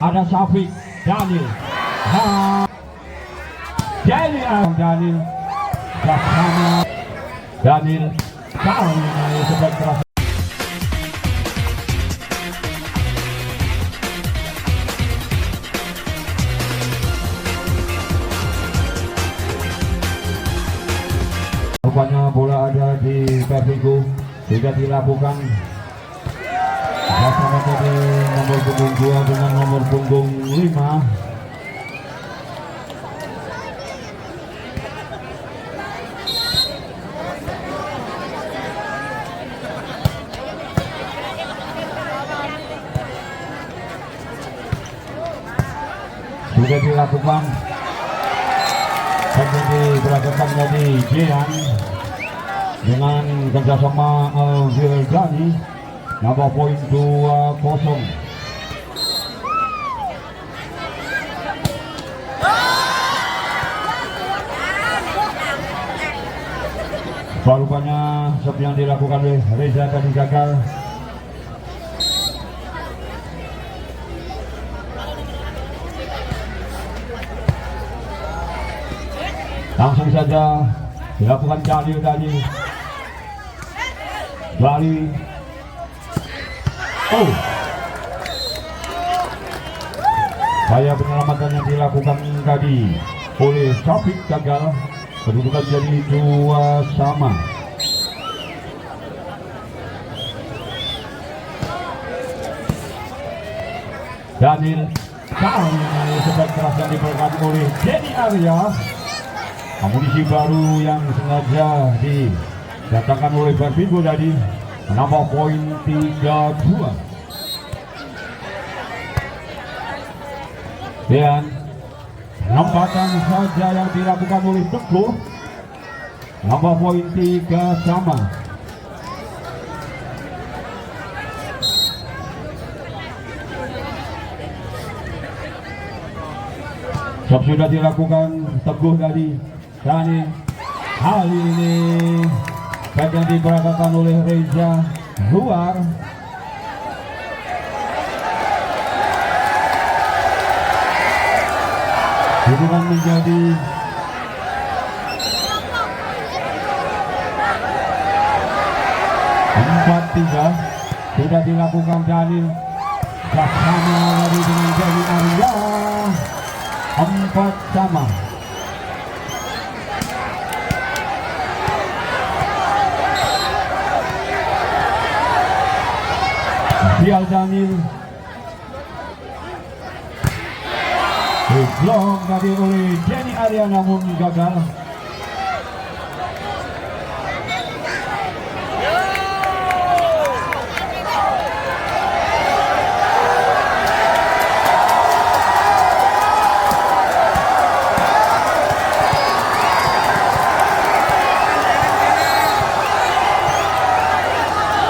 Ada Syafiq Daniel. Daniel bersama Daniel kali ini sebaik keras. Rupanya bola ada di Persigo, sudah dilakukan bersama dari nomor punggung 2 dengan nomor punggung 5. Sudah dilakukan menjadi beragam dari Jian dengan kerjasama Al-Virdani. Nambah poin 2-0. Rupanya seperti yang dilakukan oleh Reza tadi gagal. Langsung saja dilakukan Jalil tadi. Bali. Saya penyelamatan yang dilakukan tadi oleh Syafiq gagal. Kedudukan jadi 2-2. Daniel kali ini sebaik keras yang diberikan oleh Denny Arya. Amunisi baru yang sengaja didatangkan oleh Persigo tadi menambah poin 3-2. Dan penempatan saja yang dilakukan oleh Teguh menambah poin 3-3. Sudah dilakukan Teguh tadi. Dan kali ini baik yang diperagakan oleh Reza luar. Hubungan menjadi 4-3. Sudah dilakukan Daniel bersama lagi dengan Denny Arya. 4-4. Bial Daniel blok tadi oleh Denny Arya namun gagal.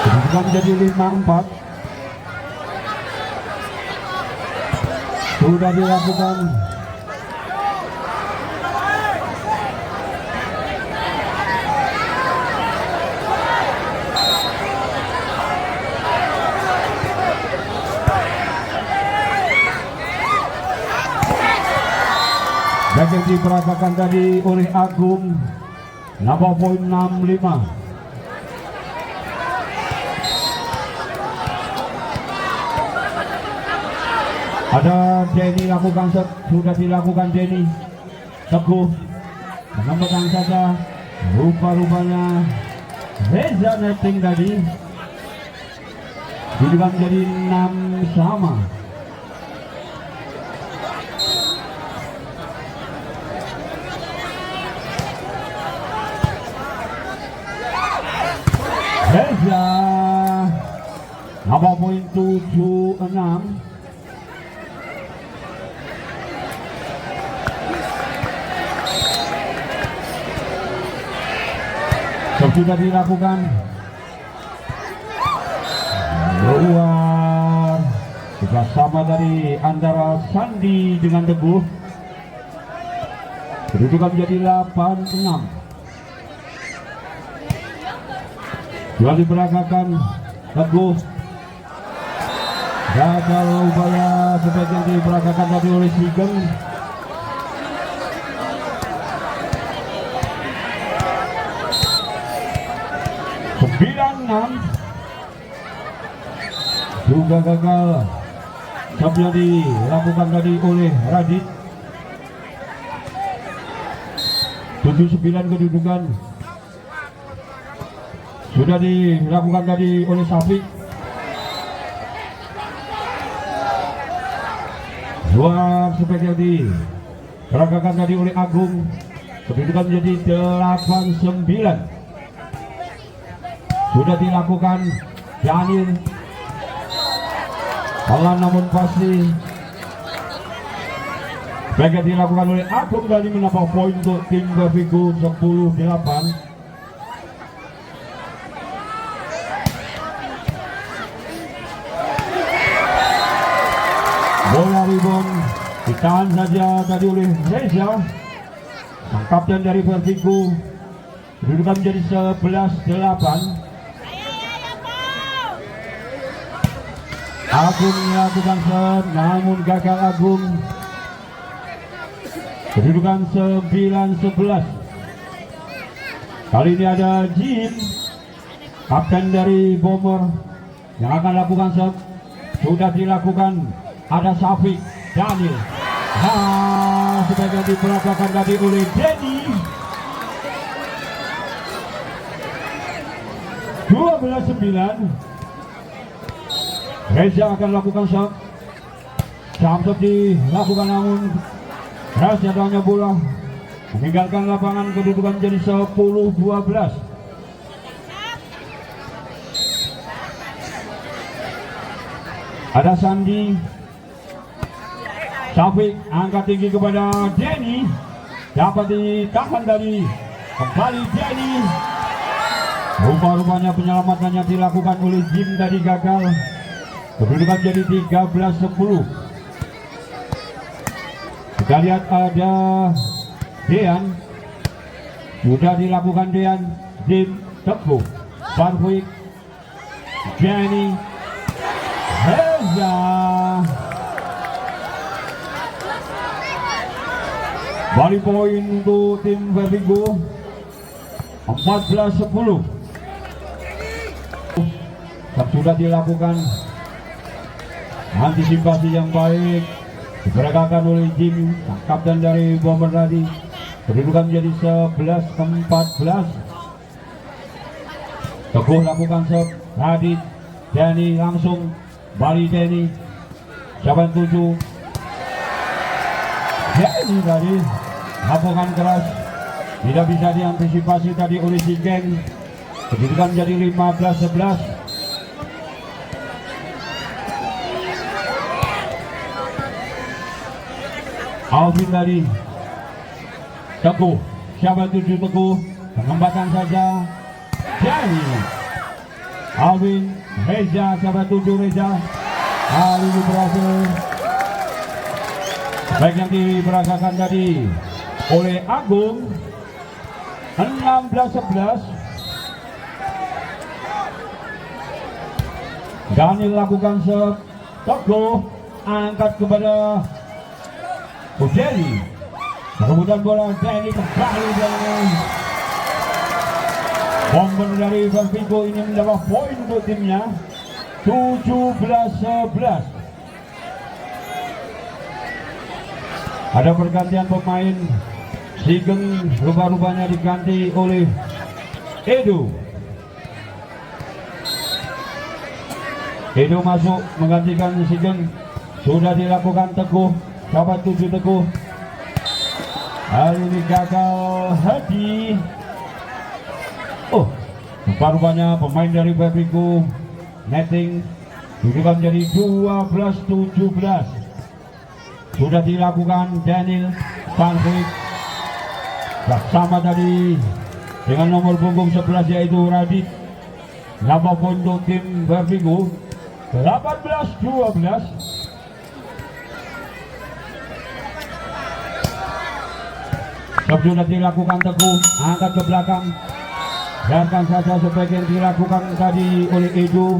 Kedudukan menjadi 5-4. Sudah dilakukan yang diperagakan tadi oleh Agung. Nambah poin 6-5. Ada Denny lakukan, sudah dilakukan Denny. Teguh menambahkan saja. Rupa-rupanya Reza netting tadi. Kedudukan menjadi 6-6. Reza nambah poin 7-6. Sudah dilakukan luar bersama dari antara Sandi dengan Teguh. Kedudukan menjadi 8-6. Sudah diperagakan Teguh gagal upaya sebaik yang diperagakan tadi oleh Sigeng. Juga gagal yang dilakukan tadi oleh Radit. 7-9 kedudukan sudah dilakukan tadi oleh Syafiq. Dua sebaik yang diperagakan tadi oleh Agung. Kedudukan menjadi 8-9. Sudah dilakukan Janil. Allah namun pasti baik yang dilakukan oleh Agung kali menambah poin untuk tim Bervigo 10-8. Bola rebound ditahan saja tadi oleh Reza, sang kapten dari Bervigo. Kedudukan menjadi 11-8. Agung melakukan set, namun gagal Agung. Kedudukan 9-11. Kali ini ada Jim, kapten dari Bomber, yang akan lakukan set. Sudah dilakukan. Ada Syafiq, Daniel. Sebagai diperagakan tadi oleh Denny. 12-9. Reza akan lakukan shot. Shot dilakukan namun Reza hanya bola meninggalkan lapangan. Kedudukan jadi 10-12. Ada Sandi. Syafiq angkat tinggi kepada Denny. Dapat ditahan dari kembali Denny. Rupa-rupanya penyelamatannya dilakukan oleh Jim tadi gagal. Kedudukan jadi 13-10. Kita lihat ada Dean. Sudah dilakukan Dean. Jim, Teguh, Barwick, Jenny, Reza. Balik poin untuk tim Bervigo 14-10. Sudah dilakukan antisipasi yang baik diperagakan oleh Jim, kapten dari Bomber tadi. Kedudukan menjadi 11-14. Teguh lakukan set. Radit, Denny langsung balik Denny. Siapa yang tuju? Denny tadi lakukan keras. Tidak bisa diantisipasi tadi oleh Sigeng. Kedudukan menjadi 15-11. Alvin tadi Teguh, siapa tuju Teguh, penempatan saja Jadi Alvin, Reza, siapa tuju Reza. Kali ini berhasil. Baik yang diperagakan tadi oleh Agung 16-11. Daniel lakukan set. Teguh angkat kepada Ujeli. Kemudian bola Denny kembali dengan Bomber dari Bervigo ini mendapat poin untuk timnya 17-11. Ada pergantian pemain. Sigeng rupa-rupanya diganti oleh Edo. Edo masuk menggantikan Sigeng. Sudah dilakukan Teguh. Dapat 7 Teguh. Kali ini gagal Hadi. Rupa-rupanya pemain dari Bervigo netting. Kedudukan menjadi 12-17. Sudah dilakukan Daniel Panfik bersama tadi dengan nomor punggung 11 yaitu Radit. Nambah poin untuk tim Bervigo 18-12. Sudah dilakukan Teguh, angkat ke belakang. Biarkan saja sebagian dilakukan tadi oleh Edo.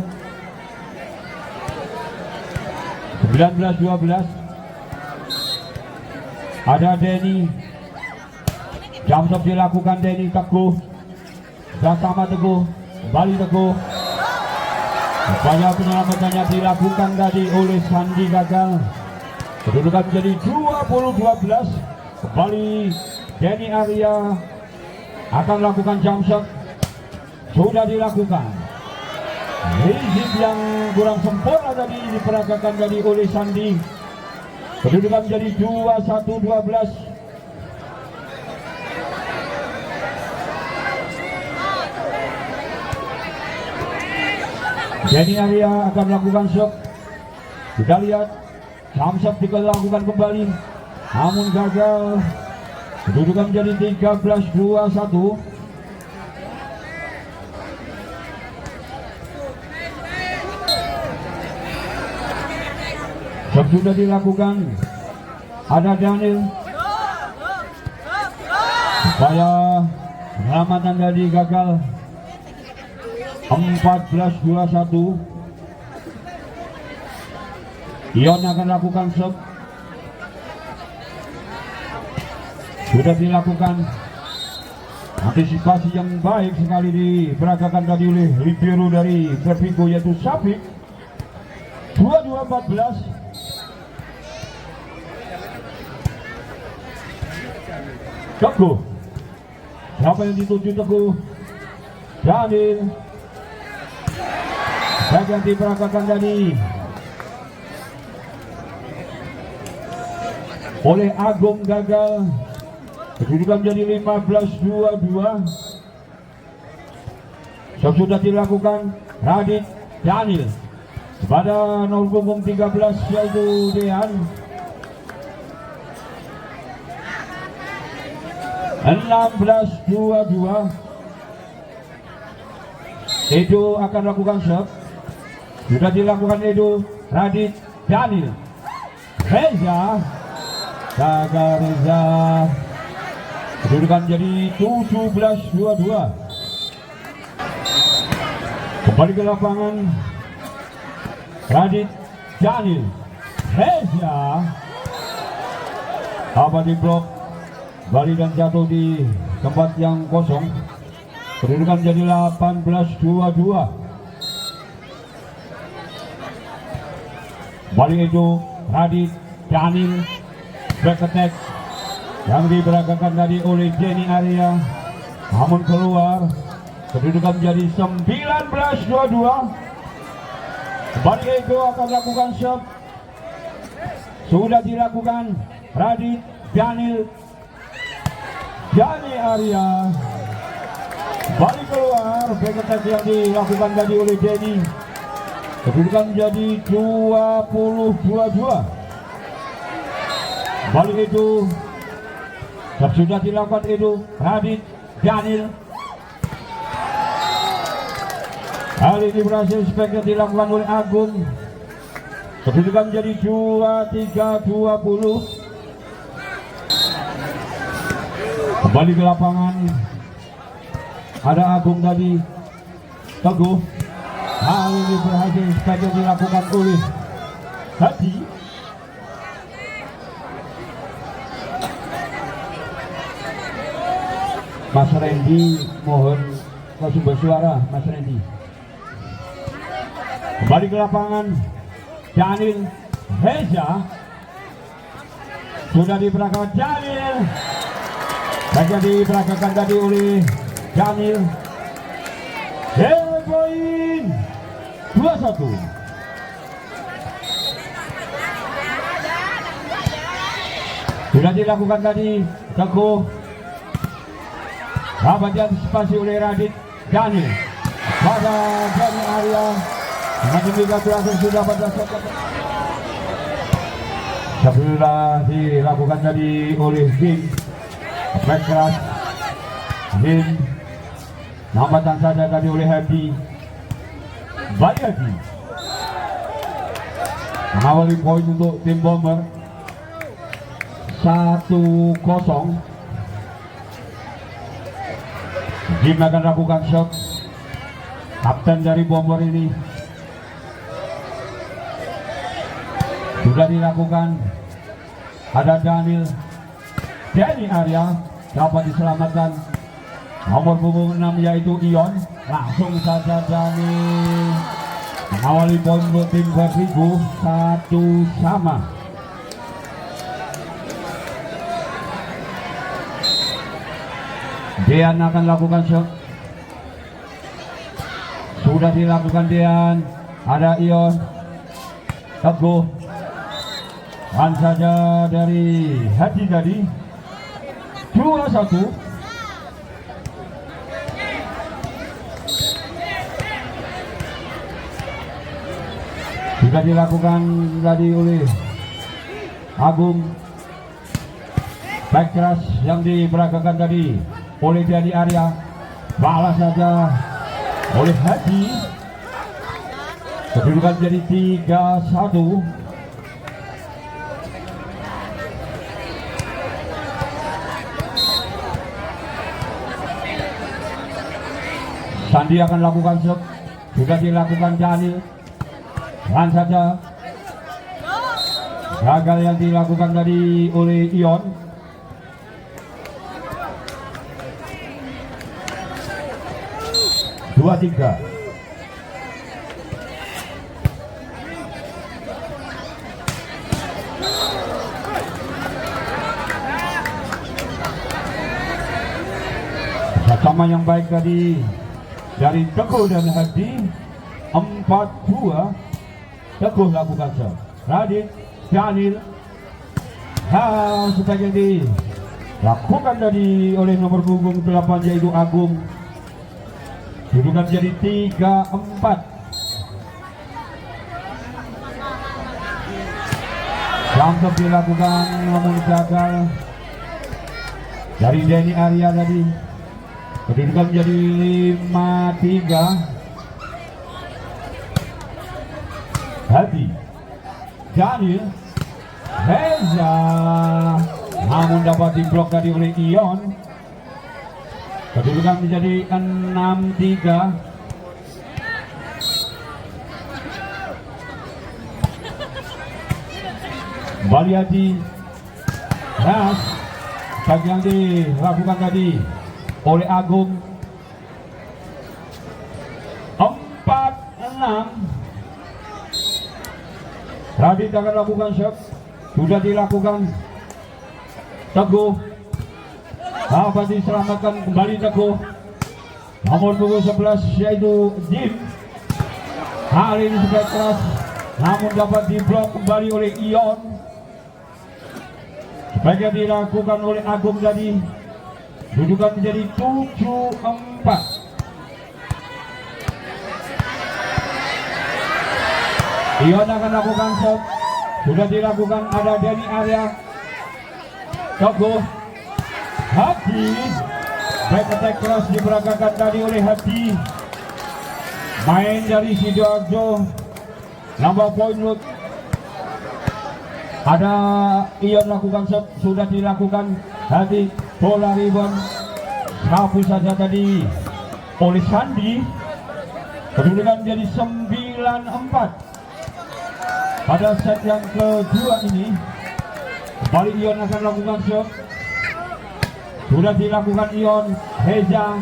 19-12. Ada Denny. Jam stop dilakukan Denny. Teguh. Dan sama Teguh. Kembali Teguh. Upaya penyelamatannya dilakukan tadi oleh Sandi, gagal. Kedudukan menjadi 20-12. Kembali Denny Arya akan melakukan jump shot. Sudah dilakukan. Izin yang kurang sempurna tadi diperagakan tadi oleh Sandi. Kedudukan menjadi 21-12. Denny Arya akan melakukan shot. Kita lihat jump shot dilakukan kembali, namun gagal. Kedudukan menjadi 13-21. Shot sudah dilakukan. Ada Daniel. Upaya penyelamatan tadi gagal. 14-21. Ion akan lakukan shot. Sudah dilakukan. Antisipasi yang baik sekali diperagakan tadi oleh libero dari Perpigo yaitu Syafiq. 22-14. Teguh. Siapa yang dituju Teguh? Daniel. Bagian diperagakan tadi oleh Agung, gagal. Kedudukan menjadi 15-22. Sudah dilakukan Radit Daniel kepada nomor punggung 13 yaitu Dehan. 16-22. Edo akan lakukan shot. Sudah dilakukan Edo. Radit Daniel. Reza. Gagal Reza. Kedudukan jadi 17-22. Kembali ke lapangan. Radit Daniel. Reza. Apa di blok. Bali dan jatuh di tempat yang kosong. Kedudukan menjadi 18-22. Bali itu Radit Daniel. Back attack yang diberagakan tadi oleh Denny Arya, namun keluar. Kedudukan menjadi 19-22. Bali itu akan lakukan shot. Sudah dilakukan Radit Daniel. Denny Arya balik keluar. Back attack yang dilakukan tadi oleh Denny. Kedudukan menjadi 20-22. Balik itu sudah dilakukan itu Radit Daniel. Kali ini berhasil speknya dilakukan oleh Agung. Kedudukan menjadi 23-20. Kembali ke lapangan. Ada Agung tadi. Teguh. Kali ini berhasil speknya dilakukan oleh Hadi. Mas Randy, mohon sumber suara Mas Randy. Kembali ke lapangan. Daniel Reza. Sudah diperagakan Daniel. Saja diperagakan tadi oleh Daniel. Poin 21. Sudah dilakukan tadi Teguh. Dapat diantisipasi oleh Radit Daniel pada Denny Arya. Semakin juga berhasil sudah pada sudah dilakukan tadi oleh Zin. Back keras Zin. Nampatan saja tadi oleh Happy. Balik lagi mengawali poin untuk tim Bomber. 1-0. Jim akan lakukan shot. Kapten dari Bomber ini sudah dilakukan. Ada Denny Arya dapat diselamatkan. Nomor punggung 6 yaitu Ion. Langsung saja Daniel mengawali poin untuk tim Vertigo 1-1. Dean akan lakukan shot. Sudah dilakukan Dean. Ada Ion. Teguh. Dan saja dari Hadi tadi 2-1. Sudah dilakukan tadi oleh Agung. Back keras yang diperagakan tadi oleh Denny Arya. Balas saja oleh Hadi. Kedudukan jadi 3-1. Sandi akan lakukan shot. Sudah dilakukan Daniel. Dan saja gagal yang dilakukan tadi oleh Ion. Dua tiga. Sama yang baik tadi dari Teguh dan Hadi. 4-2. Teguh lakukan shot. Radit, Daniel. Sebagai dilakukan tadi oleh nomor punggung 8 yaitu Agung. Kedudukan jadi 3-4. Langsung dilakukan namun gagal dari Denny Arya tadi. Kedudukan jadi 5-3. Hadi, Daniel, Reza, namun dapat diblok tadi oleh Ion. Kedudukan menjadi 6-3. Kembali Hadi, Ras, yang dilakukan tadi oleh Agung. 4-6. Radit akan lakukan shot. Sudah dilakukan. Teguh dapat diselamatkan kembali Teguh. Nomor punggung 11 yaitu Jim. Hari ini sudah keras namun dapat diblok kembali oleh Ion. Sebagai dilakukan oleh Agung tadi. Kedudukan menjadi 7-4. Ion akan lakukan shot. Sudah dilakukan. Ada Denny Arya. Teguh. Hadi. Back attack keras diperagakan tadi oleh Hadi. Main dari Sidoarjo. Nambah poin loot. Ada Ion lakukan shot. Sudah dilakukan. Hadi. Bola rebound. Sapu saja tadi oleh Sandi. Kedudukan jadi 9-4. Pada set yang kedua ini kembali Ion akan lakukan shot. Sudah dilakukan Ion. Reza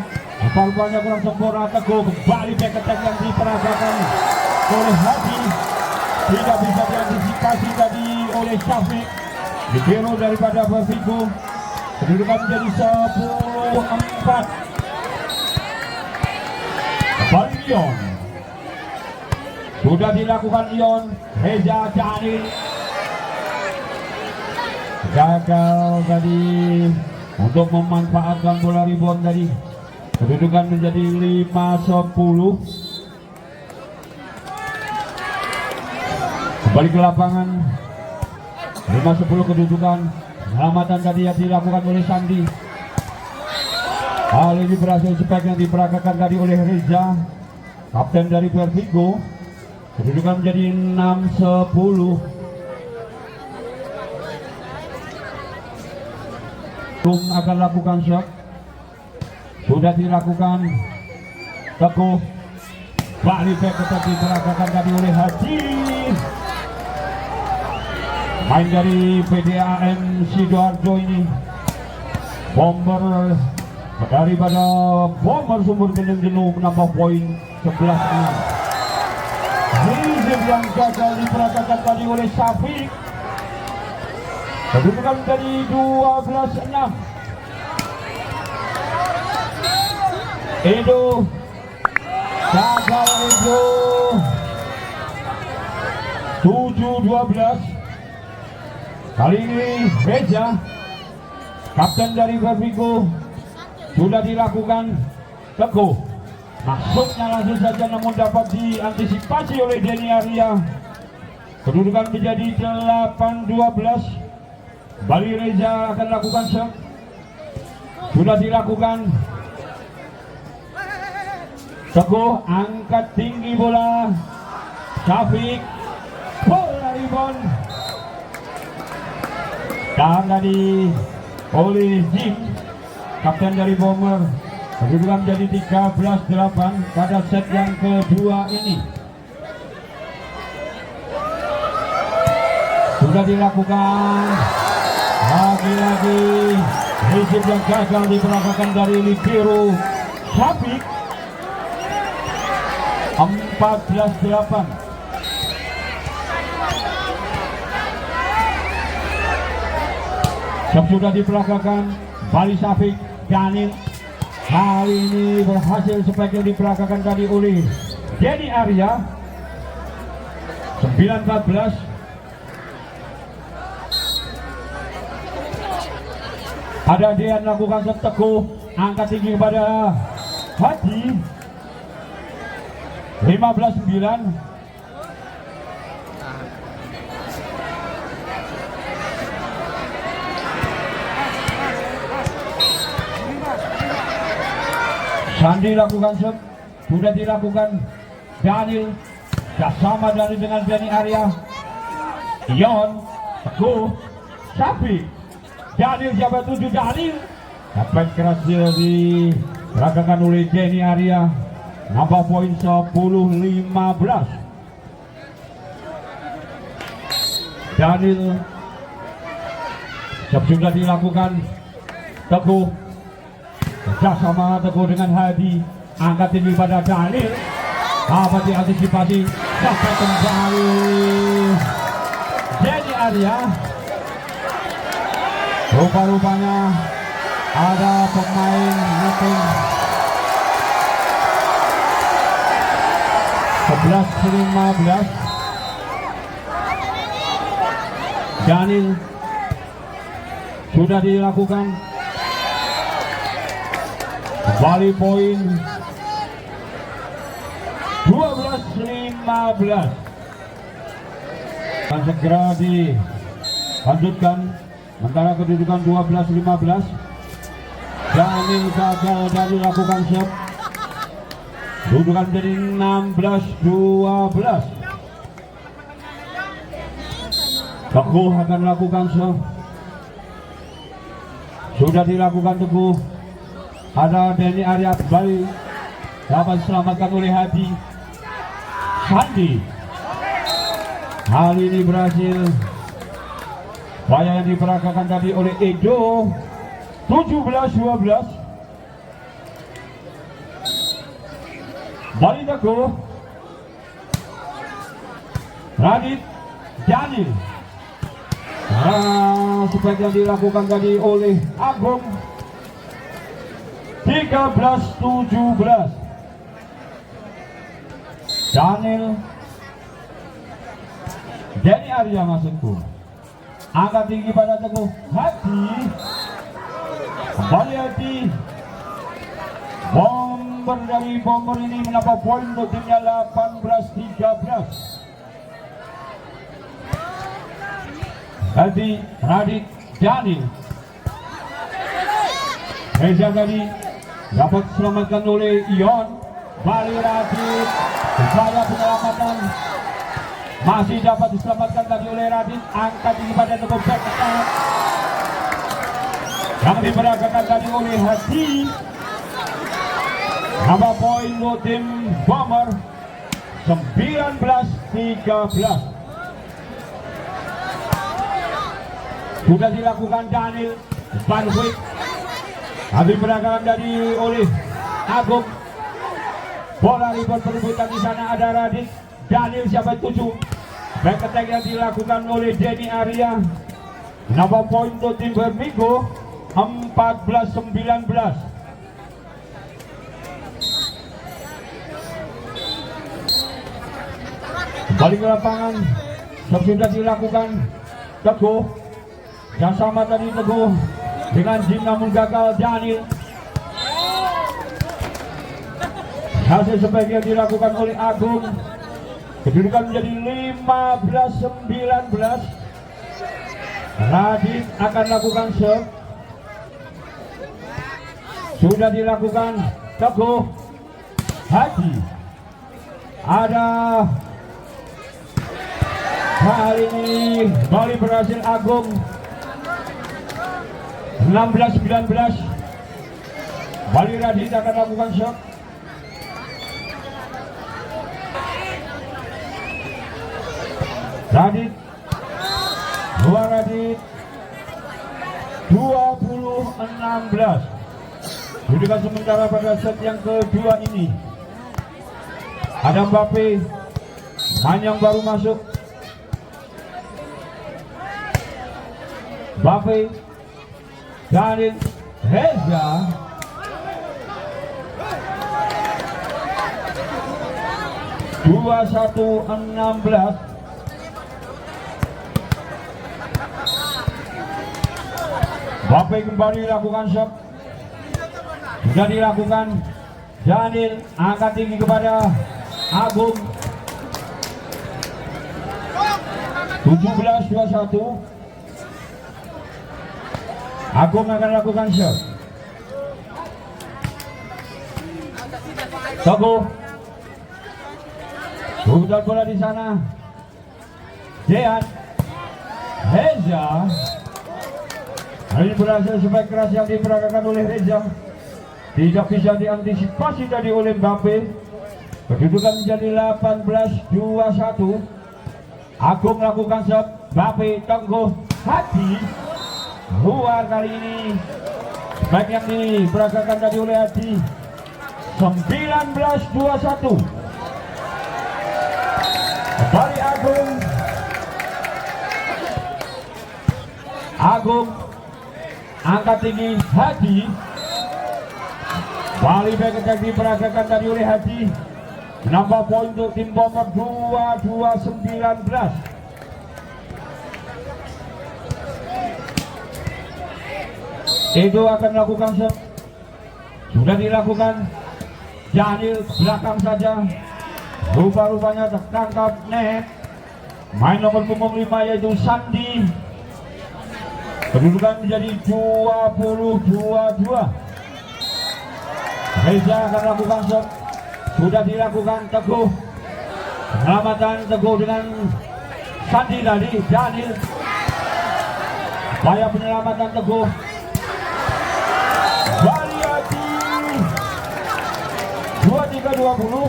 rupanya kurang sempurna. Teguh kembali back attack yang diperagakan oleh Hadi. Tidak bisa diantisipasi tadi oleh Syafiq. Ditiru daripada Vertigo. Kedudukan menjadi 10-4. Kembali Ion. Sudah dilakukan Ion. Reza Daniel gagal tadi untuk memanfaatkan bola rebound tadi. Kedudukan menjadi 5-10. Kembali ke lapangan. 5-10 kedudukan. Penyelamatan tadi yang dilakukan oleh Sandi. Hal ini berhasil spek yang diperagakan tadi oleh Reza, kapten dari Vertigo. Kedudukan menjadi 6-10. Tung akan lakukan shot. Sudah dilakukan. Teguh. Balik back tetapi diperagakan tadi oleh Hadi. Main dari PDAM Sidoarjo ini, bomber daripada bomber Sumur Gendeng Jenuh menambah poin 11-6. Rizal yang gagal diperagakan tadi oleh Syafiq. Kedudukan menjadi 12-6. Edo gagal, Edo 7-12. Kali ini Reza, kapten dari Vervigo, sudah dilakukan. Teguh masuknya langsung saja, namun dapat diantisipasi oleh Denny Arya. Kedudukan menjadi 8-12. Bali Reza akan lakukan serve. Sudah dilakukan. Teguh angkat tinggi bola. Syafiq, bola rebound. Dan tadi oleh Jim, kapten dari Bomber. Kedudukan menjadi 13-8 pada set yang kedua ini. Sudah dilakukan. Lagi-lagi receive yang gagal diperagakan dari libero Syafiq. 14-8. Sudah diperagakan Bali Syafiq. Daniel kali ini berhasil sebagai diperagakan tadi oleh Denny Arya. 9-14. Ada Dean lakukan Teguh, angkat tinggi kepada Hadi. 15-9. Sandi lakukan serve, sudah dilakukan Daniel, sama Daniel dengan Denny Arya. Ion, Teguh, Syafiq, Daniel jabat 7 Daniel. Dapat keras diperagakan oleh Denny Arya. Nambah poin 10-15. Daniel, sudah dilakukan. Teguh, kerjasama Teguh dengan Hadi, angkat tinggi pada Daniel. Dapat diantisipasi, dapat kembali Denny Arya. Rupa-rupanya ada pemain netting. 11-15. Daniel sudah dilakukan. Kembali poin 12-15. Dan segera dilanjutkan sementara kedudukan 12-15. Daniel gagal dan dilakukan serve. Kedudukan menjadi 16-12. Teguh akan lakukan serve. Sudah dilakukan Teguh. Ada Denny Arya kembali, dapat diselamatkan oleh Hadi. Sandi kali ini berhasil. Upaya yang diperagakan tadi oleh Edo. 17-12. Bali Teguh. Radit Daniel. Seperti yang dilakukan tadi oleh Agung. 13-17. Daniel, Denny Arya masukku. Angkat tinggi pada Teguh. Hadi. Kembali Hadi. Bomber dari Bomber ini menambah poin untuk timnya 18-13. Hadi, Radit, Daniel. Reza tadi dapat diselamatkan oleh Ion. Bali Radit, upaya penyelamatan masih dapat diselamatkan tadi oleh Radit. Angkat tinggi pada Teguh back attack yang diperagakan tadi oleh Hadi. Nambah poin untuk tim Bomber 19-13. sudah dilakukan Daniel Banwik. Habis pergerakan dari oleh Agung. Bola rebound perebutan di sana ada Radit. Daniel siapa 7. Back attack yang dilakukan oleh Denny Arya. Nambah poin untuk tim Bermigo 14-19. Kembali ke lapangan. Sudah dilakukan Teguh. Yang sama tadi Teguh dengan Jim namun gagal Daniel. Hasil sebagian dilakukan oleh Agung. Kedudukan menjadi 15-19. Radit akan lakukan serve. Sudah dilakukan Teguh. Haji. Ada kali ini Bali berhasil Agung. 16-19. Bali Radit akan lakukan shot. Radit. Dua Radit. 20-16. Kedudukan sementara pada set yang kedua ini. Ada Mbappe. Manyang baru masuk. Mbappe. Daniel Reza. Dua 1-16. Mbappe kembali lakukan shot. Sudah dilakukan Daniel angkat tinggi kepada Agung. 17-21. Agung akan lakukan shot. Teguh. Sudah bola di sana. Dean Reza. Ini berhasil sebaik keras yang diperagakan oleh Reza. Tidak bisa diantisipasi tadi oleh Mbappe. Kedudukan menjadi 18-21. Agung melakukan shot. Mbappe Teguh Hadi. Luar kali ini. Baik yang diperagakan tadi oleh Hadi. 19-21. Kembali Agung. Agung angkat tinggi Hadi. Bali back attack diperagakan tadi oleh Hadi. Nambah poin untuk tim Bomber 22-19. Edo akan melakukan shot. Sudah dilakukan. Daniel belakang saja. Rupa-rupanya tertangkap net. Main nomor punggung 5 yaitu Sandi. Kedudukan menjadi 20-22. Reza akan lakukan shot. Sudah dilakukan Teguh. Penyelamatan Teguh dengan Sandi tadi. Daniel. Upaya penyelamatan Teguh. Bali Hadi. 23-20.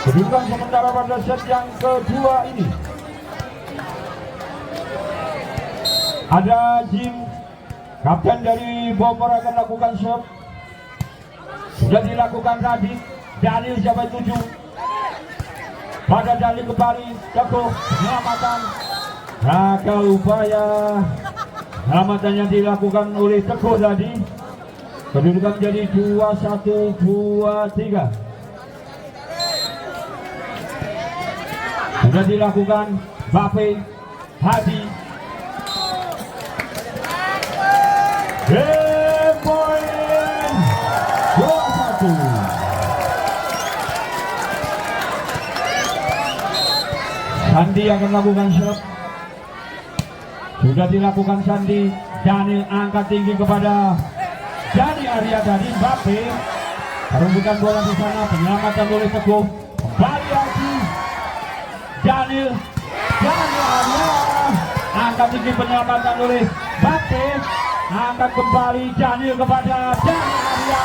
Kedudukan sementara pada set yang kedua ini. Ada Jim, kapten dari Bomber akan lakukan shot. Sudah dilakukan Radit. Daniel siapa 7. Pada Daniel kembali. Teguh penyelamatan. Gagal upaya penyelamatan yang dilakukan oleh Teguh tadi. Kedudukan menjadi 21-23. Sudah dilakukan Mbappe Hadi. Game point 2-1. Sandi akan melakukan shot. Sudah dilakukan Sandi. Daniel angkat tinggi kepada Denny Arya dari Mbappe. Perumbukan bola di sana. Penyelamatan oleh Teguh. Kembali lagi Daniel Arya. Angkat tinggi penyelamatan oleh Mbappe. Angkat kembali Daniel kepada Denny Arya.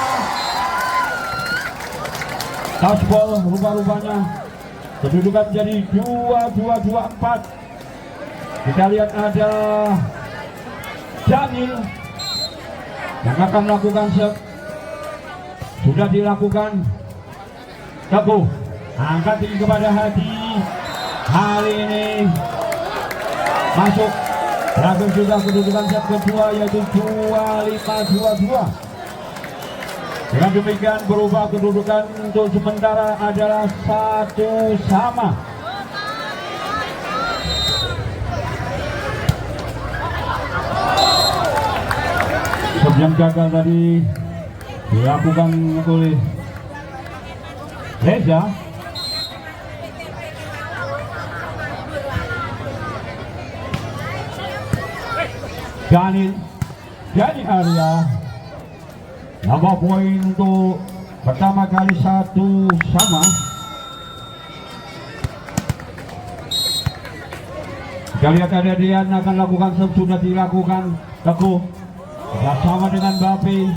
Touchball rupa-rupanya. Kedudukan menjadi 22-24. Kita lihat ada Daniel yang akan melakukan serve. Sudah dilakukan. Teguh angkat tinggi kepada Hadi. Kali ini masuk. Berhasil sudah kedudukan set kedua yaitu 25-22. Dengan demikian berubah kedudukan untuk sementara adalah 1-1. Yang gagal tadi dilakukan oleh Reza. Dani Arya nambah poin untuk pertama kali 1-1. Kita lihat ada Dian akan lakukan serve, sudah dilakukan. Teguh bersama dengan Bape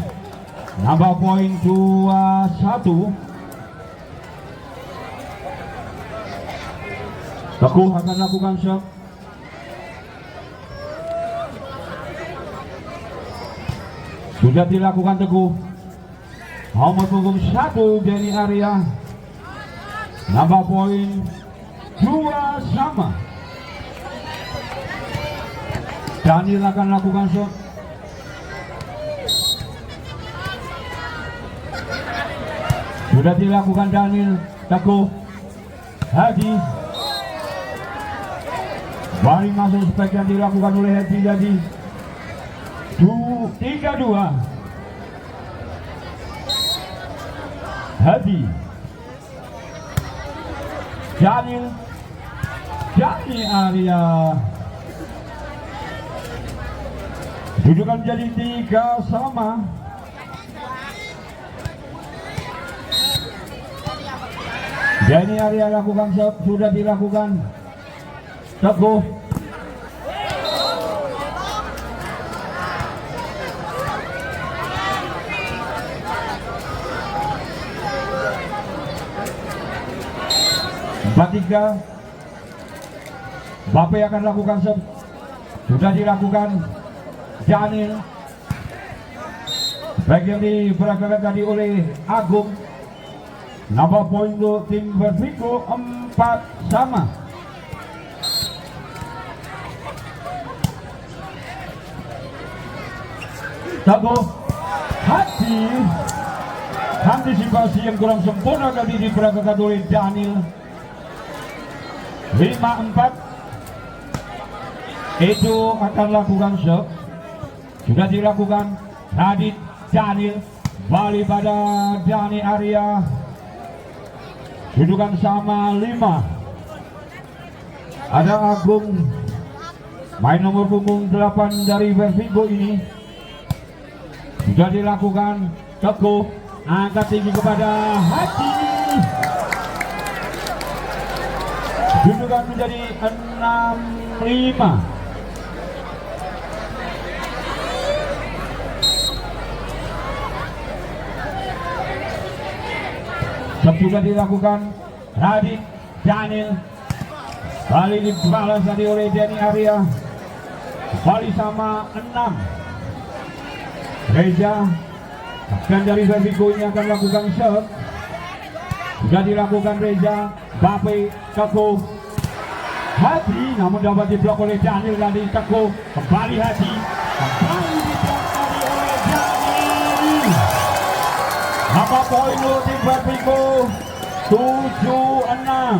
nambah poin 2-1. Teguh akan lakukan serve. Sudah dilakukan Teguh. Nomor punggung 1 Dani Arya nambah poin 2-2. Daniel akan lakukan shot. Sudah dilakukan Daniel. Teguh Hadi. Balik masuk spek yang dilakukan oleh Hadi jadi 3-2. Hadi. Daniel. Dani Arya. Kedudukan menjadi 3-3. Dani Arya lakukan shot, sudah dilakukan. Teguh. Tiga. Bape akan lakukan shot, sudah dilakukan. Daniel. Baik yang diperagakan tadi oleh Agung. Nambah poin untuk tim Vertigo 4-4. Teguh Hadi. Antisipasi yang kurang sempurna tadi diperagakan oleh Daniel. 5-4. Itu akan lakukan serve. Sudah dilakukan. Radit Daniel. Balik pada Dani Arya. Kedudukan sama 5. Ada Agung, main nomor punggung 8 dari Vertigo ini. Sudah dilakukan. Teguh angkat tinggi kepada Hadi. Kedudukan menjadi 6-5. Sudah dilakukan. Radit Daniel. Kali ini dibalas tadi oleh Dani Arya. Kembali sama 6. Reza dan dari Vertigo ini akan lakukan serve. Sudah dilakukan Reza. Bape. Teguh Hadi, namun dapat diblok oleh Daniel tadi. Teguh kembali Hadi. Kembali diblok tadi oleh Daniel. Nambah poin untuk tim Vertigo 7-6.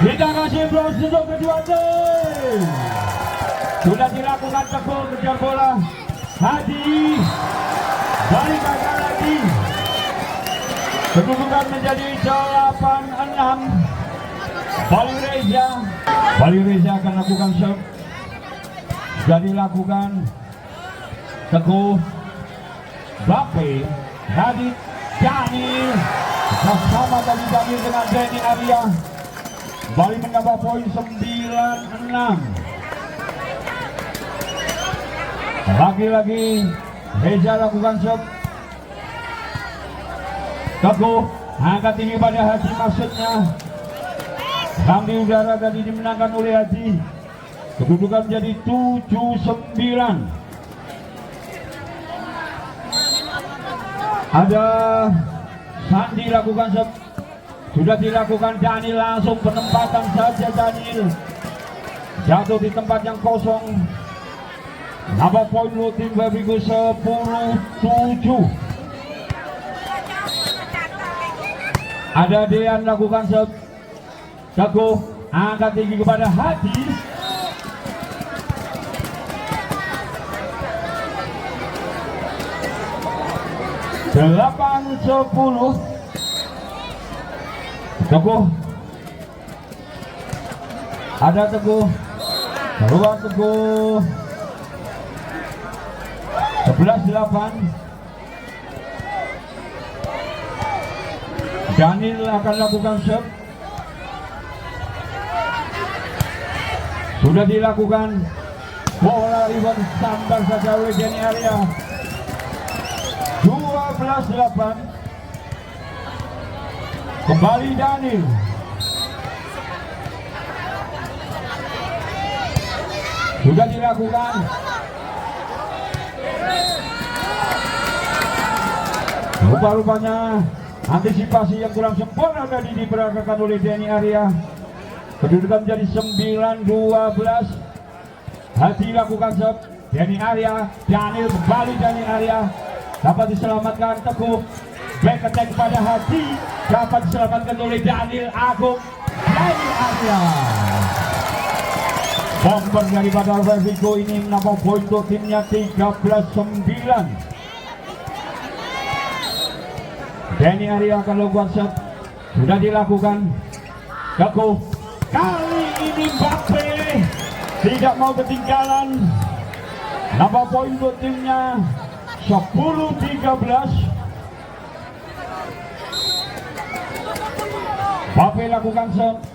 Kita kasih bros untuk kedua tim. Sudah dilakukan. Teguh kejar bola. Hadi balik gagal lagi. Kedudukan menjadi 8-6. Bali Reza akan lakukan serve. Sudah dilakukan. Teguh Bape. Radit Daniel. Bersama tadi Daniel dengan Dani Arya. Bali menambah poin 9-6. Lagi-lagi Reza lakukan serve. Teguh angkat tinggi pada Haji, maksudnya di udara tadi dimenangkan oleh Haji. Kedudukan menjadi 7-9. Ada Sandi lakukan sudah dilakukan Daniel, langsung penempatan saja Daniel. Jatuh di tempat yang kosong. Nambah poin lo tim Babigo 10-7. Ada Dean lakukan Teguh angkat tinggi kepada Hadi. Delapan 10. Teguh. Ada Teguh. Keluar Teguh. 11-8. Daniel akan lakukan serve. Sudah dilakukan. Bola rebound sambar saja oleh Denny Arya. 12-8. Kembali Daniel. Sudah dilakukan. Rupa-rupanya antisipasi yang kurang sempurna tadi diperagakan oleh Denny Arya. Kedudukan menjadi 9-12. Hadi lakukan serve. Denny Arya. Daniel kembali Denny Arya. Dapat diselamatkan Teguh. Back attack kepada Hadi. Dapat diselamatkan oleh Daniel Agung. Denny Arya. Bomber daripada Babigo ini menambah poin untuk timnya 13-9. Denny Arya akan lakukan serve. Sudah dilakukan. Teguh. Kali ini Mbappe tidak mau ketinggalan. Nambah poin untuk timnya 10-13. Mbappe lakukan serve.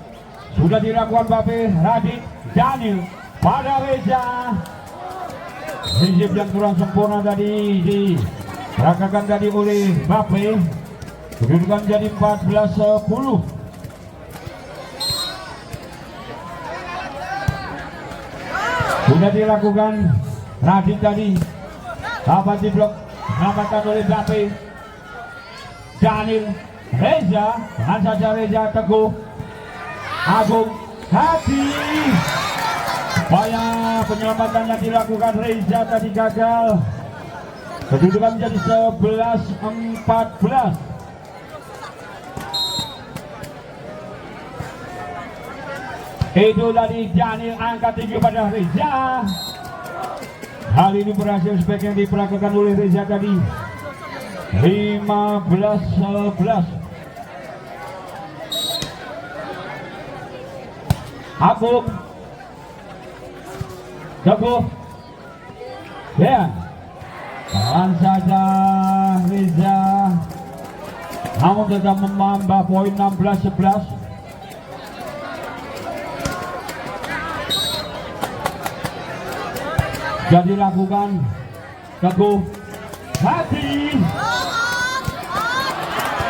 Sudah dilakukan Mbappe. Radit. Daniel pada Reza. Receive yang kurang sempurna tadi diperagakan tadi oleh Mbappe. Kedudukan jadi 14-10. Sudah dilakukan Radit tadi. Dapat diblok. Selamatkan oleh Mbappe. Daniel. Reza. Tahan saja Reza. Teguh. Agung. Hadi. Upaya penyelamatannya dilakukan Reza tadi gagal. Kedudukan menjadi 11-14. Itu tadi Daniel angkat tinggi pada Reza. Hal ini berhasil sebaik yang diperagakan oleh Reza tadi. 15-11. Agung. Teguh. Ya. Tahan saja Reza. Namun tetap menambah poin 16-11. Sudah dilakukan. Teguh. Hadi.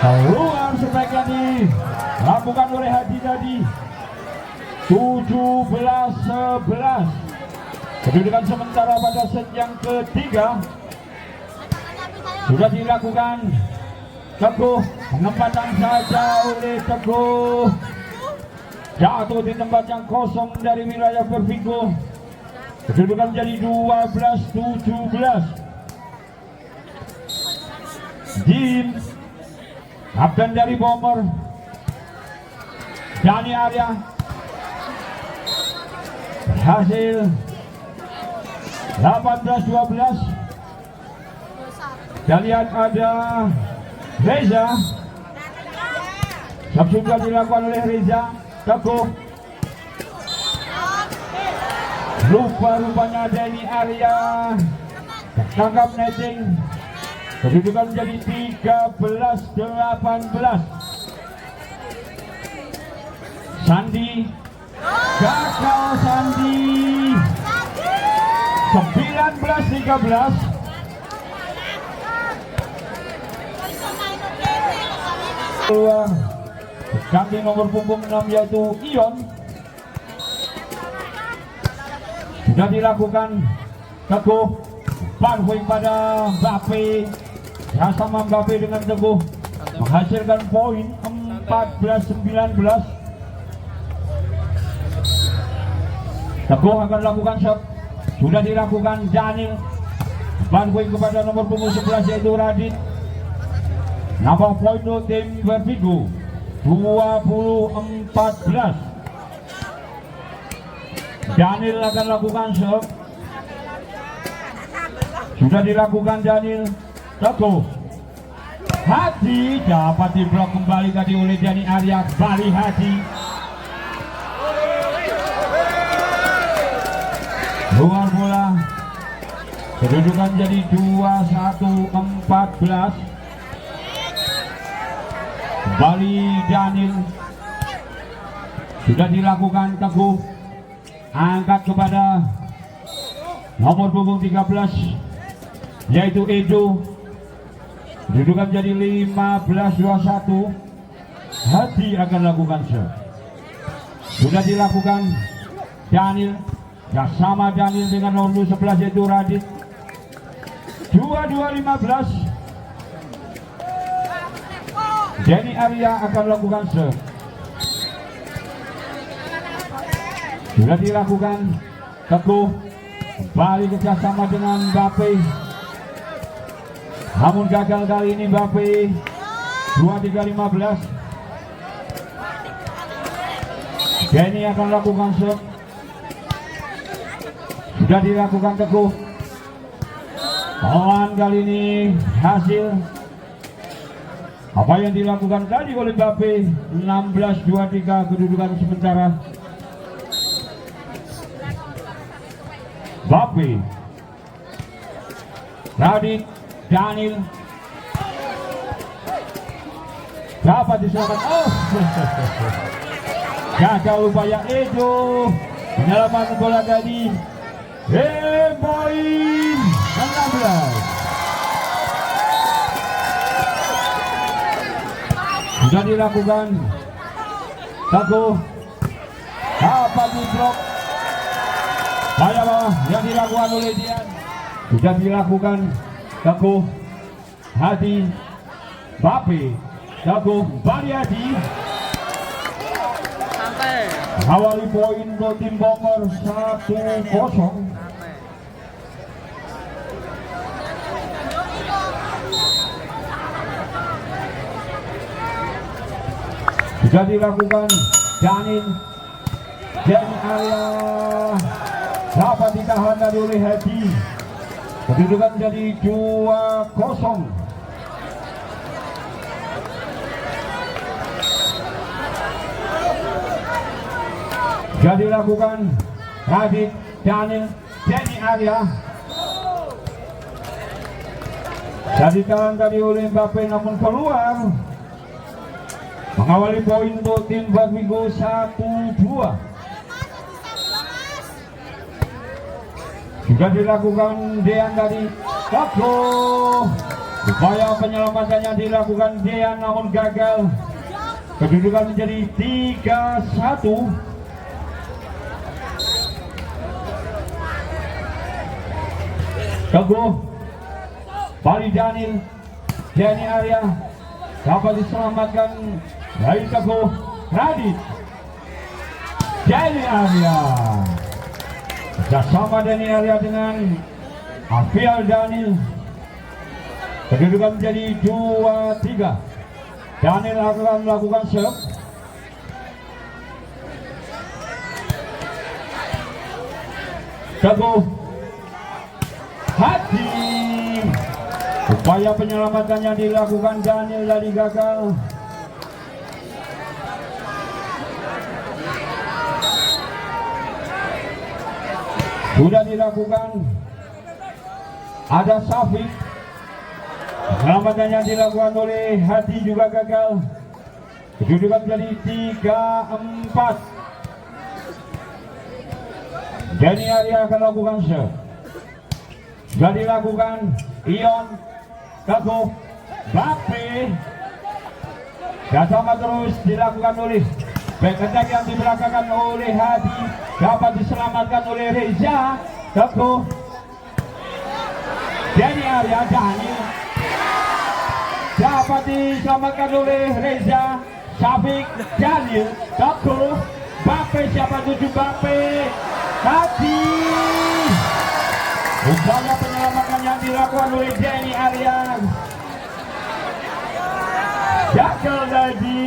Keluar sebaiknya dilakukan oleh Hadi tadi. 17-11. Kedudukan sementara pada set yang ketiga. Sudah dilakukan. Teguh. Penempatan saja oleh Teguh. Jatuh di tempat yang kosong dari wilayah Babigo. Kedudukan menjadi 12-17. Jim. Kapten dari Bomber. Denny Arya. Hasil 18-12. Kita lihat ada Reza. Sudah dilakukan oleh Reza. Teguh. Rupa-rupanya Denny Arya tertangkap netting. Kedudukan menjadi 13-18. Sandi. Gagal Sandi. 19-13. Keluar ganti nomor punggung 6 yaitu Ion. sudah dilakukan Teguh, Banwing pada Mbappe, ya sama Mbappe dengan Teguh menghasilkan poin 14-19. Teguh akan lakukan shot, sudah dilakukan Daniel, Banwing kepada nomor punggung 11 yaitu Radit. Nambah poin tim Vertigo 20-14. Daniel akan lakukan shot, sudah dilakukan Daniel. Teguh, Hadi dapat diblok kembali tadi oleh Dani Arya. Bali Hadi, luar bola, kedudukan jadi 21-14. Kembali Daniel, sudah dilakukan Teguh, angkat kepada nomor punggung 13 yaitu Edo, kedudukan jadi 15-21. Hadi akan lakukan shot, sudah dilakukan Daniel, ya sama Daniel dengan nomor 11 yaitu Radit. 22-15. Dani Arya akan lakukan shot, sudah dilakukan Teguh, kembali kerjasama dengan Mbappe, namun gagal kali ini Mbappe. 23-15. Dani akan lakukan shot, sudah dilakukan Teguh. Lawan kali ini hasil apa yang dilakukan tadi oleh Mbappe. 16-23 kedudukan sementara. Mbappe, Radit, Daniel dapat diselamatkan. Oh, gagal upaya Edo menyelamatkan bola tadi. Poin 16. Sudah dilakukan Teguh, dapat diblok. Bayar yang dilakukan oleh Dian, sudah dilakukan Teguh. Hadi, Mbappe, Teguh, Bali Hadi mengawali poin untuk tim Bogor 1-0. Sudah dilakukan Daniel, Dani Arya dapat ditahan dari oleh Hadi. Kedudukan menjadi 2-0. Sudah dilakukan Radit, Daniel, Dani Arya. Sudah ditahan tadi oleh Mbappe namun keluar. Mengawali poin untuk tim Vertigo 1-2. Sudah dilakukan Dean tadi. Teguh, upaya penyelamatannya dilakukan Dean namun gagal. Kedudukan menjadi 3-1. Teguh, Bali Daniel, Dani Arya dapat diselamatkan dari Teguh. Radit, Dani Arya bersama Dani Arya dengan Afial Daniel. Kedudukan menjadi 2-3. Daniel akan melakukan serve. Teguh, Hadi, upaya penyelamatannya dilakukan Daniel dari gagal. Sudah dilakukan, ada Safik, penyelamatannya dilakukan oleh Hadi juga gagal. Kedudukan menjadi 3-4. Dani Arya akan lakukan serve. Sudah dilakukan Ion, Teguh, Mbappe. Dan sama terus dilakukan oleh back attack yang dibelakangkan oleh Hadi. dapat diselamatkan oleh Reza Teguh. Denny Arya Daniel dapat diselamatkan oleh Reza Syafiq Daniel Teguh. Bape, siapa tuju Bape? Tadi upaya penyelamatan yang dilakukan oleh Denny Arya gagal tadi.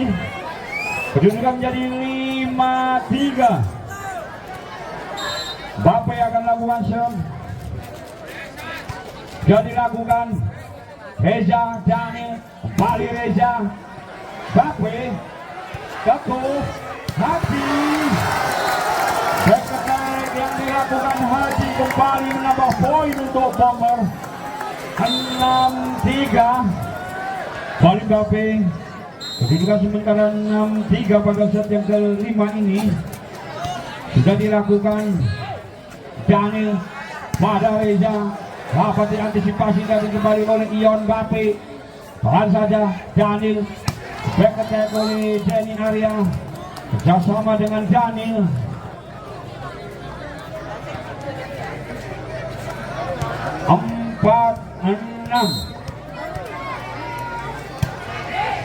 Kedudukan menjadi 5-3. Bape akan lakukan serve. Sudah dilakukan Reza Daniel, kembali Reza Bape Teguh Hadi. Back attack yang dilakukan Hadi kembali menambah poin untuk Bomber. 6-3. Balik Bape. Kedudukan sementara 6-3 pada set yang kelima ini sudah dilakukan Daniel pada Reza. Dapat diantisipasi dari kembali oleh Ion Bape. Tahan saja Daniel. Back attack oleh Denny Arya kerjasama dengan Daniel. Empat, 6.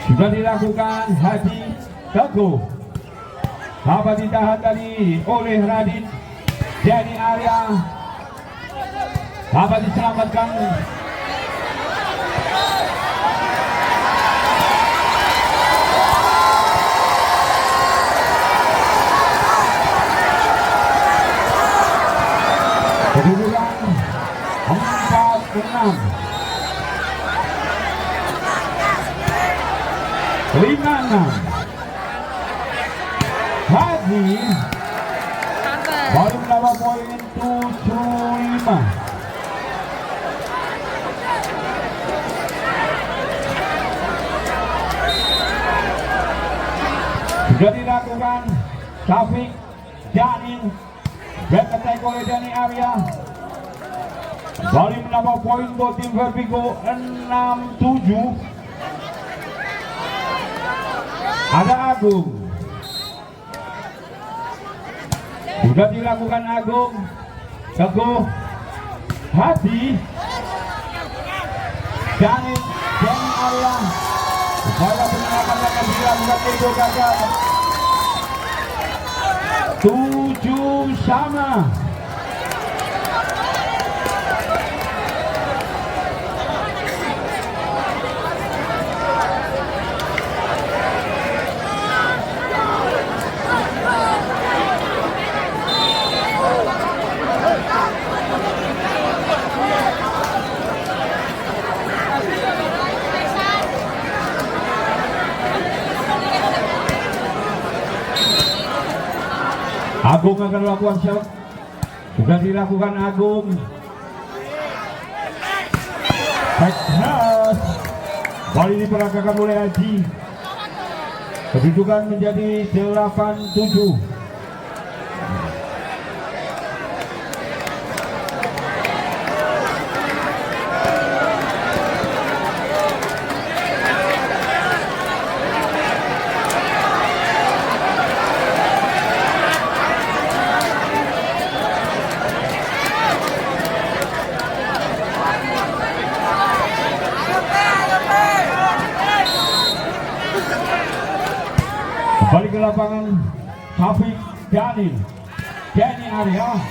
Sudah dilakukan Hadi Teguh. Dapat ditahan tadi oleh Radit. Denny Arya dapat diselamatkan. Kedudukan 4-6. 5-6. Hadi baru menambah poin 7-5. Sudah dilakukan Syafiq Daniel. Back attack oleh Denny Arya. Bali menambah poin buat tim Vertigo 6-7. Ada Agung. Sudah dilakukan Agung. Teguh Hadi Daniel Denny Arya. Upaya penyelaman akan dilakukan Edo gagal. 7-sama. Agung akan melakukan shot. Sudah dilakukan Agung. Back pass. Bali diperagakan oleh Haji. Kedudukan menjadi 8-7. Balik ke lapangan Syafiq Daniel Denny Arya.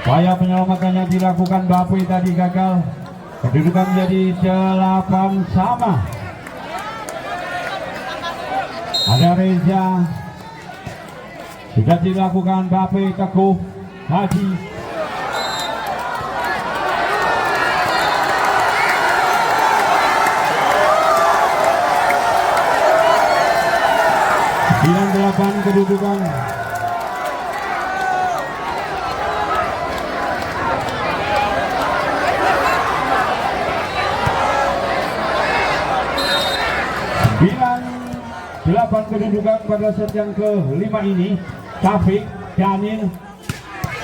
Upaya penyelamatannya dilakukan Bape tadi gagal. Kedudukan menjadi 8-sama. Ada Reza. Sudah dilakukan Bape Teguh Hadi. Kedudukan delapan kedudukan pada set yang kelima ini. Syafiq Daniel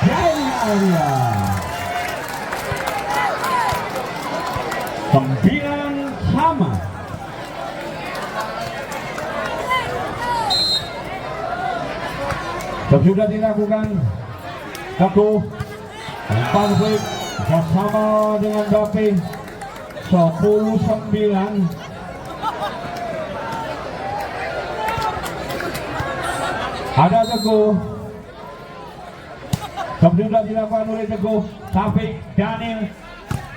Denny Arya 9-sama. sudah dilakukan Teguh konflik bersama dengan Dapi 10-9. Ada Teguh sudah dilakukan oleh Teguh Syafiq Daniel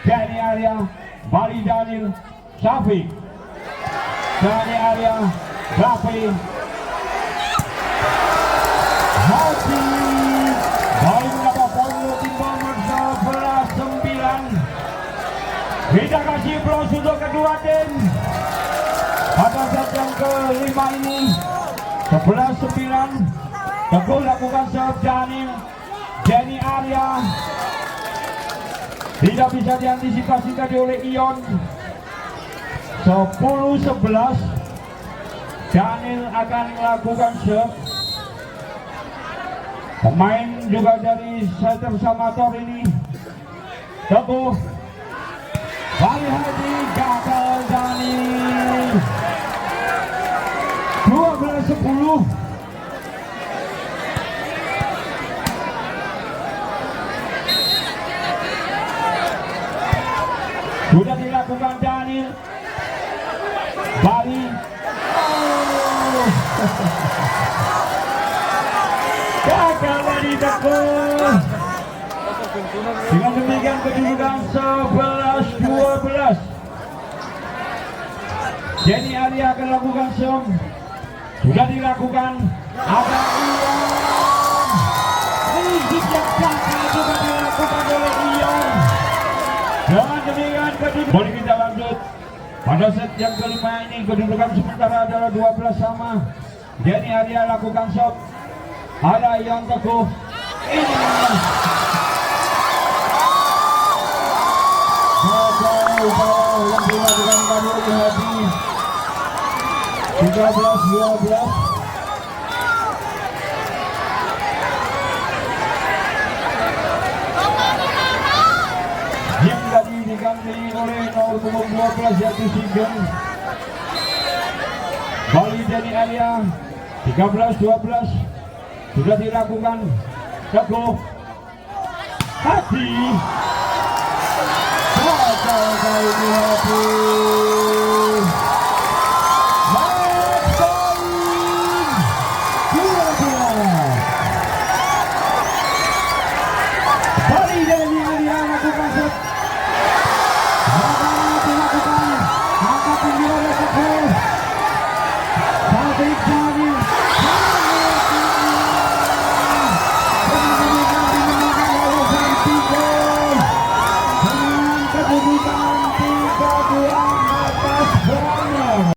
Denny Arya Bali Daniel Syafiq Denny Arya Dapi Hati Bali mendapat poin timbang 11-9. Kita kasih plus untuk kedua tim pada set yang kelima ini 11-9. Teguh lakukan serve Daniel Denny Arya tidak bisa diantisipasi tadi oleh Ion. 10-11. Daniel akan melakukan serve. Pemain juga dari setter Samator ini Teguh Bali Hadi gagal Daniel 12-10. Sudah dilakukan Daniel Bali gagal dari Teguh. Dengan demikian kedudukan 11-12. Denny Arya akan lakukan serve. Sudah dilakukan. Ada Ion. Rizik yang gagal juga dilakukan oleh Ion. Dengan demikian kedudukan. Boleh kita lanjut. Pada set yang kelima ini kedudukan sementara adalah 12 sama. Denny Arya lakukan serve. Ada Ion Teguh. Ini yang dilakukan kami oleh Hadi 13-12. Yang tadi diganti oleh nomor punggung 12 yaitu Sigeng Bali Denny Arya 13-12. Sudah dilakukan Teguh Hadi kali ini Hadi